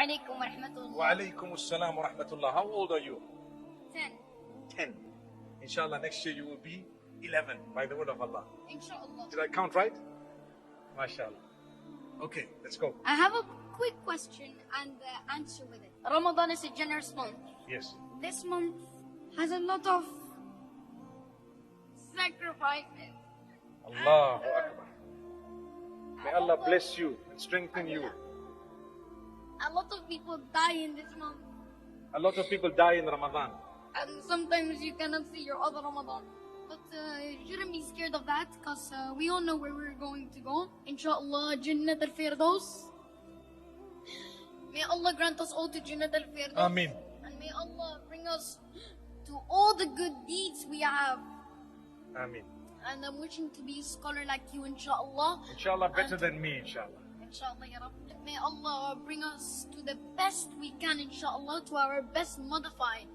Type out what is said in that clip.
عليكم ورحمة الله. وعليكم السلام ورحمة الله. How old are you? 10. 10. Inshallah, next year you will be 11 by the word of Allah. Inshallah. Did I count right? MashaAllah. Okay, let's go. I have a quick question and answer with it. Ramadan is a generous month. Yes. This month has a lot of sacrifices. Allahu Akbar. May Allah bless you and strengthen you. A lot of people die in this month. A lot of people die in Ramadan. And sometimes you cannot see your other Ramadan. But you shouldn't be scared of that because we all know where we're going to go. Inshallah, Jannat al-Firdaus. May Allah grant us all to Jannat al-Firdaus. Ameen. And may Allah bring us to all the good deeds we have. Ameen. And I'm wishing to be a scholar like you, inshallah. Inshallah, better than me, inshallah. Inshallah, ya Rabb. May Allah bring us to the best we can, inshallah, to our best modified.